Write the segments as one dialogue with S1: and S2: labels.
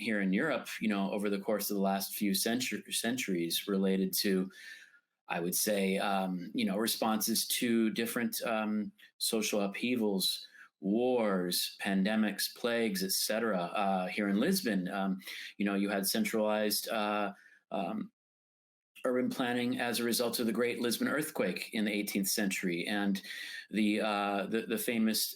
S1: here in Europe, over the course of the last few centuries related to, I would say, responses to different social upheavals, wars, pandemics, plagues, etc. Here in Lisbon, you had centralized urban planning as a result of the Great Lisbon earthquake in the 18th century, and the famous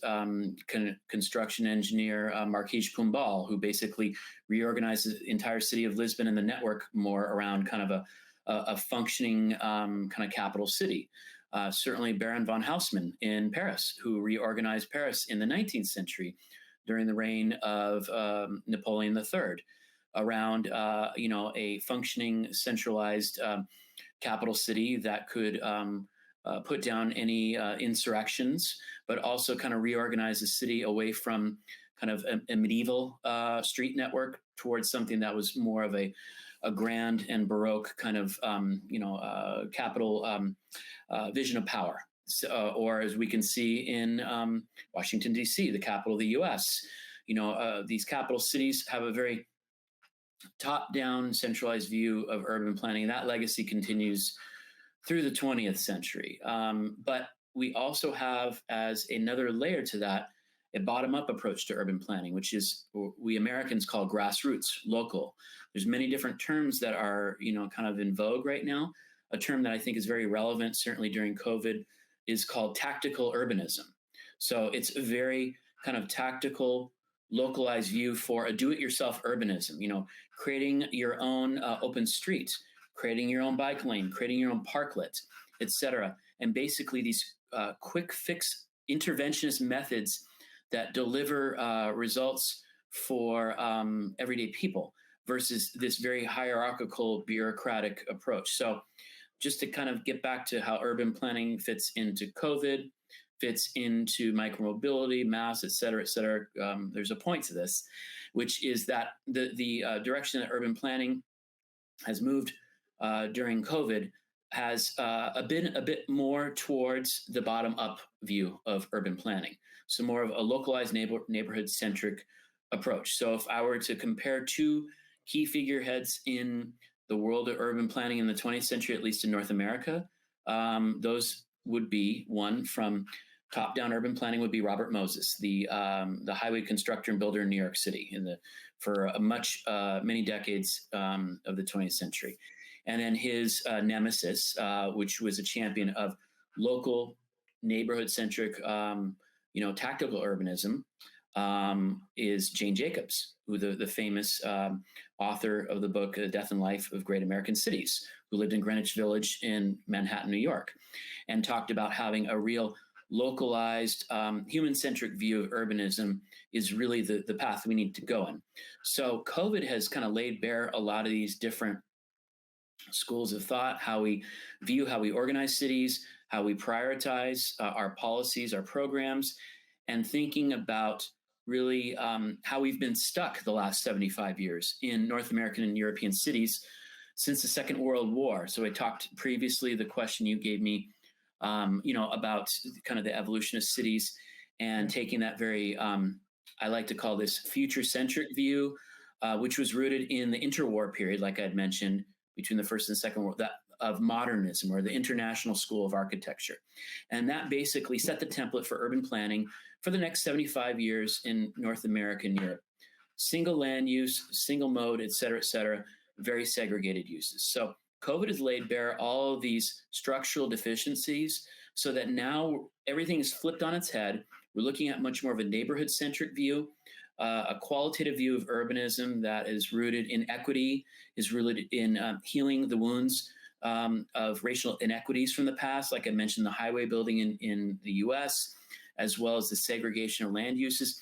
S1: construction engineer Marquis Pombal, who basically reorganized the entire city of Lisbon and the network more around kind of a functioning kind of capital city. Certainly Baron von Haussmann in Paris, who reorganized Paris in the 19th century during the reign of Napoleon III, around a functioning centralized capital city that could put down any insurrections, but also kind of reorganize the city away from kind of a medieval street network towards something that was more of a grand and Baroque kind of capital vision of power. So, or as we can see in Washington, D.C., the capital of the U.S., these capital cities have a very top-down centralized view of urban planning. That legacy continues through the 20th century. But we also have, as another layer to that, a bottom-up approach to urban planning, which is we Americans call grassroots, local. There's many different terms that are, kind of in vogue right now. A term that I think is very relevant, certainly during COVID, is called tactical urbanism. So it's a very kind of tactical, localized view for a do-it-yourself urbanism, creating your own open street, creating your own bike lane, creating your own parklet, et cetera. And basically these quick fix interventionist methods that deliver results for everyday people versus this very hierarchical bureaucratic approach. So just to kind of get back to how urban planning fits into COVID, fits into micromobility, MaaS, et cetera, there's a point to this, which is that the direction that urban planning has moved during COVID has been a bit more towards the bottom-up view of urban planning. So more of a localized neighborhood-centric approach. So if I were to compare two key figureheads in the world of urban planning in the 20th century, at least in North America, those would be one from top-down urban planning would be Robert Moses, the highway constructor and builder in New York City for many decades of the 20th century. And then his nemesis, which was a champion of local neighborhood-centric, tactical urbanism, is Jane Jacobs, who the famous author of the book Death and Life of Great American Cities, who lived in Greenwich Village in Manhattan, New York, and talked about having a real localized, human-centric view of urbanism is really the path we need to go in. So COVID has kind of laid bare a lot of these different schools of thought, how we view, how we organize cities, how we prioritize our policies, our programs, and thinking about really how we've been stuck the last 75 years in North American and European cities since the Second World War. So I talked previously, the question you gave me, about kind of the evolution of cities and taking that very, I like to call this future-centric view, which was rooted in the interwar period, like I'd mentioned, between the First and Second World, of modernism, or the International School of Architecture. And that basically set the template for urban planning for the next 75 years in North America and Europe. Single land use, single mode, et cetera, very segregated uses. So COVID has laid bare all of these structural deficiencies so that now everything is flipped on its head. We're looking at much more of a neighborhood-centric view, a qualitative view of urbanism that is rooted in equity, is rooted in healing the wounds of racial inequities from the past, like I mentioned, the highway building in the US, as well as the segregation of land uses,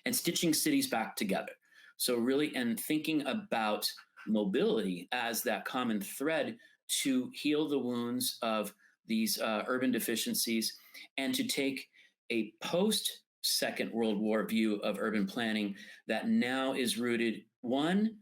S1: and stitching cities back together. So really, and thinking about mobility as that common thread to heal the wounds of these urban deficiencies and to take a post-Second World War view of urban planning that now is rooted, one,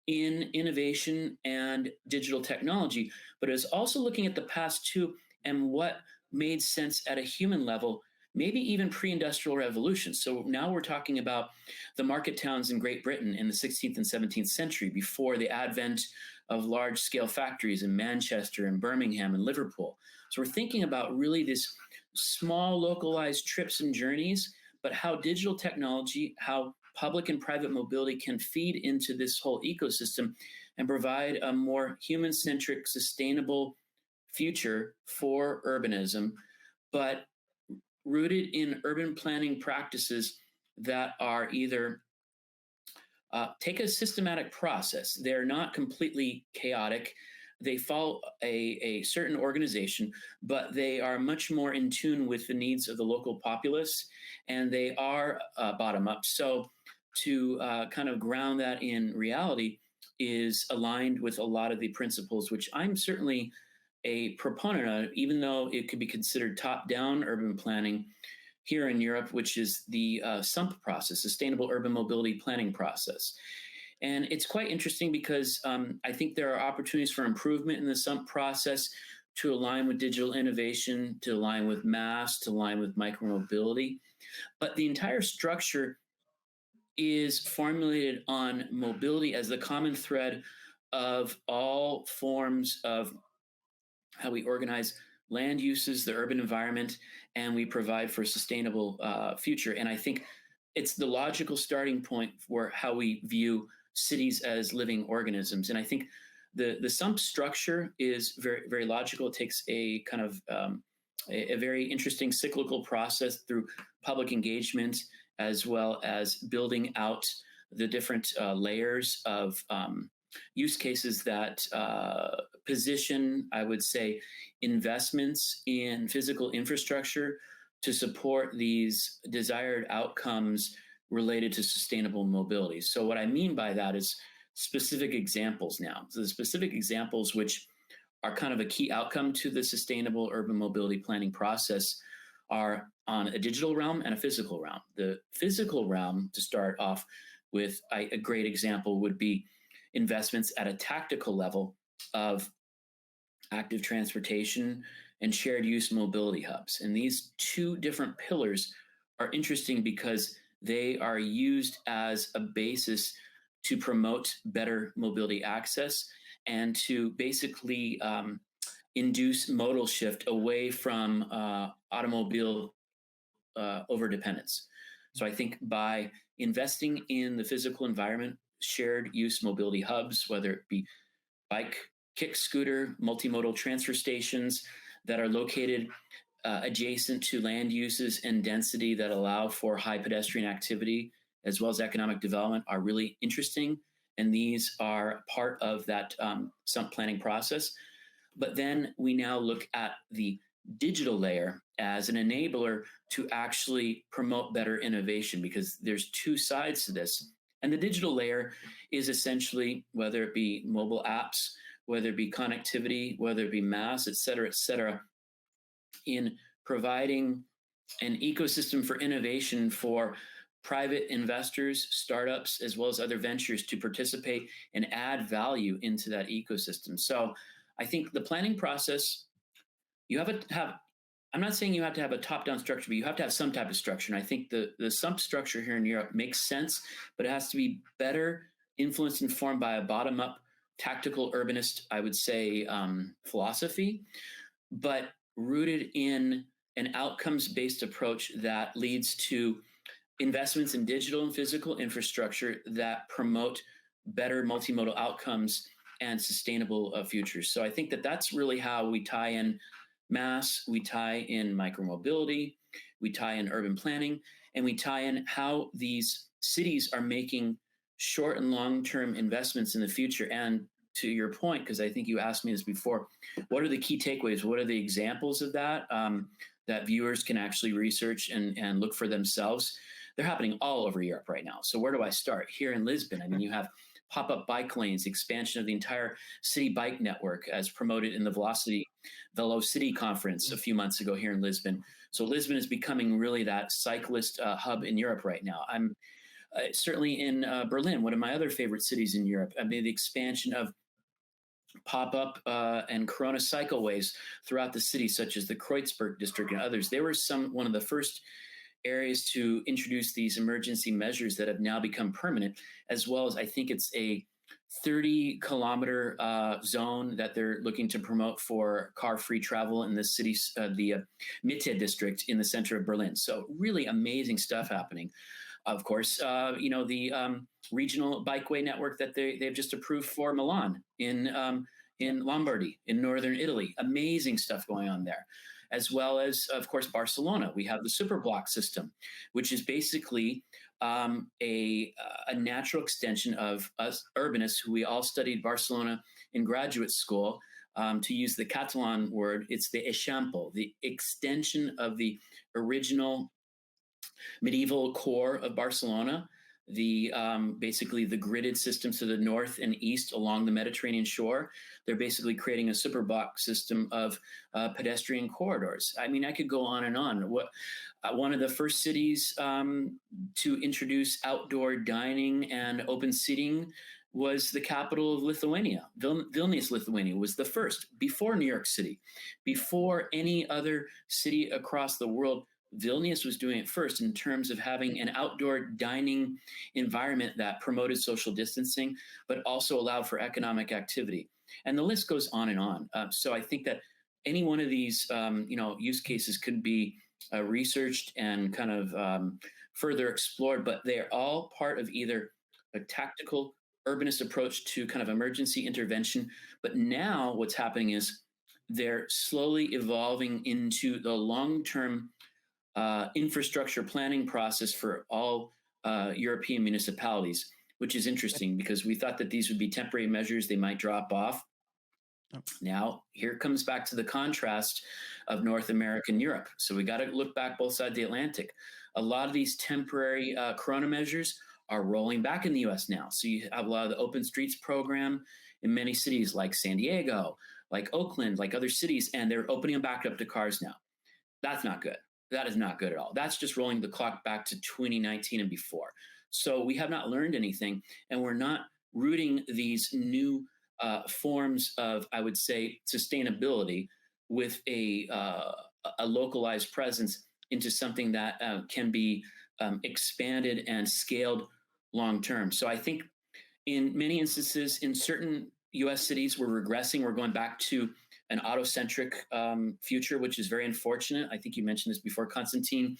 S1: in innovation and digital technology, but is also looking at the past too and what made sense at a human level maybe even pre-industrial revolution. So now we're talking about the market towns in Great Britain in the 16th and 17th century, before the advent of large-scale factories in Manchester and Birmingham and Liverpool. So we're thinking about really this small localized trips and journeys, but how digital technology, how public and private mobility can feed into this whole ecosystem and provide a more human-centric, sustainable future for urbanism, but rooted in urban planning practices that are either take a systematic process. They're not completely chaotic. They follow a certain organization, but they are much more in tune with the needs of the local populace, and they are bottom up. So to kind of ground that in reality is aligned with a lot of the principles, which I'm certainly a proponent of, even though it could be considered top-down urban planning here in Europe, which is the SUMP process, Sustainable Urban Mobility Planning Process. And it's quite interesting because I think there are opportunities for improvement in the SUMP process to align with digital innovation, to align with MaaS, to align with micromobility. But the entire structure is formulated on mobility as the common thread of all forms of how we organize land uses, the urban environment, and we provide for a sustainable future. And I think it's the logical starting point for how we view cities as living organisms. And I think the SUMP structure is very, very logical. It takes a kind of a very interesting cyclical process through public engagement, as well as building out the different layers of use cases that position, I would say, investments in physical infrastructure to support these desired outcomes related to sustainable mobility. So what I mean by that is specific examples now. So the specific examples which are kind of a key outcome to the sustainable urban mobility planning process are on a digital realm and a physical realm. The physical realm, to start off with, a great example would be investments at a tactical level of active transportation and shared use mobility hubs. And these two different pillars are interesting because they are used as a basis to promote better mobility access and to basically induce modal shift away from automobile overdependence. So I think by investing in the physical environment, shared use mobility hubs, whether it be bike, kick scooter, multimodal transfer stations that are located adjacent to land uses and density that allow for high pedestrian activity, as well as economic development, are really interesting. And these are part of that SUMP planning process. But then we now look at the digital layer as an enabler to actually promote better innovation, because there's two sides to this. And the digital layer is essentially, whether it be mobile apps, whether it be connectivity, whether it be MaaS, et cetera, in providing an ecosystem for innovation for private investors, startups, as well as other ventures to participate and add value into that ecosystem. So I think the planning process, you have to have, I'm not saying you have to have a top-down structure, but you have to have some type of structure. And I think the SUMP structure here in Europe makes sense, but it has to be better influenced and informed by a bottom-up tactical urbanist, I would say, philosophy, but rooted in an outcomes-based approach that leads to investments in digital and physical infrastructure that promote better multimodal outcomes and sustainable futures. So I think that that's really how we tie in MaaS, we tie in micromobility, we tie in urban planning, and we tie in how these cities are making short and long-term investments in the future. And to your point, because I think you asked me this before, what are the key takeaways? What are the examples of that that viewers can actually research and look for themselves? They're happening all over Europe right now. So where do I start? Here in Lisbon, I mean, you have pop-up bike lanes, expansion of the entire city bike network as promoted in the Velo City conference a few months ago here in Lisbon. So Lisbon is becoming really that cyclist hub in Europe right now. I'm certainly in Berlin, one of my other favorite cities in Europe. I mean, the expansion of pop up and corona cycleways throughout the city, such as the Kreuzberg district and others. They were one of the first areas to introduce these emergency measures that have now become permanent, as well as I think it's a 30-kilometer zone that they're looking to promote for car-free travel in the city's, the Mitte district in the center of Berlin. So really amazing stuff happening. Of course, the regional bikeway network that they've just approved for Milan in Lombardy, in northern Italy. Amazing stuff going on there. As well as, of course, Barcelona. We have the Superblock system, which is basically a natural extension of us urbanists who we all studied Barcelona in graduate school. To use the Catalan word, it's the eixample, the extension of the original medieval core of Barcelona, the basically the gridded systems to the north and east along the Mediterranean shore. They're basically creating a superblock system of pedestrian corridors. I mean, I could go on and on. One of the first cities to introduce outdoor dining and open seating was the capital of Lithuania. Vilnius, Lithuania was the first, before New York City, before any other city across the world. Vilnius was doing it first in terms of having an outdoor dining environment that promoted social distancing, but also allowed for economic activity. And the list goes on and on. So I think that any one of these, use cases could be researched and kind of further explored, but they're all part of either a tactical urbanist approach to kind of emergency intervention. But now what's happening is they're slowly evolving into the long-term infrastructure planning process for all European municipalities, which is interesting because we thought that these would be temporary measures. They might drop off. Now, here comes back to the contrast of North America and Europe. So we got to look back both sides of the Atlantic. A lot of these temporary corona measures are rolling back in the US now. So you have a lot of the open streets program in many cities like San Diego, like Oakland, like other cities, and they're opening them back up to cars now. That's not good. That is not good at all. That's just rolling the clock back to 2019 and before. So we have not learned anything, and we're not rooting these new forms of, I would say, sustainability with a localized presence into something that can be expanded and scaled long term. So I think in many instances, in certain US cities, we're regressing. We're going back to an autocentric future, which is very unfortunate. I think you mentioned this before, Constantine,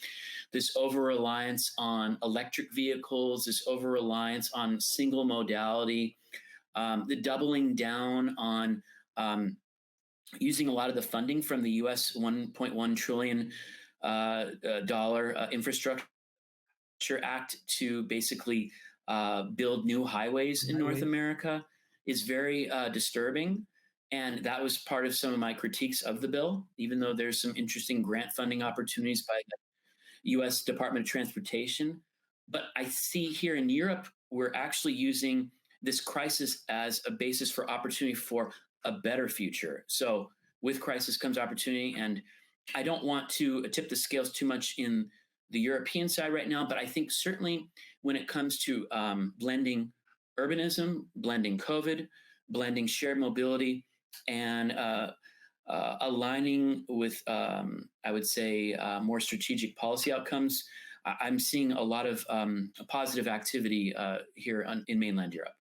S1: this over-reliance on electric vehicles, this over-reliance on single modality, the doubling down on using a lot of the funding from the US $1.1 trillion Infrastructure Act to basically build new highways in North America is very disturbing. And that was part of some of my critiques of the bill, even though there's some interesting grant funding opportunities by the US Department of Transportation. But I see here in Europe, we're actually using this crisis as a basis for opportunity for a better future. So with crisis comes opportunity. And I don't want to tip the scales too much in the European side right now, but I think certainly when it comes to blending urbanism, blending COVID, blending shared mobility, and aligning with, I would say, more strategic policy outcomes, I'm seeing a lot of positive activity here in mainland Europe.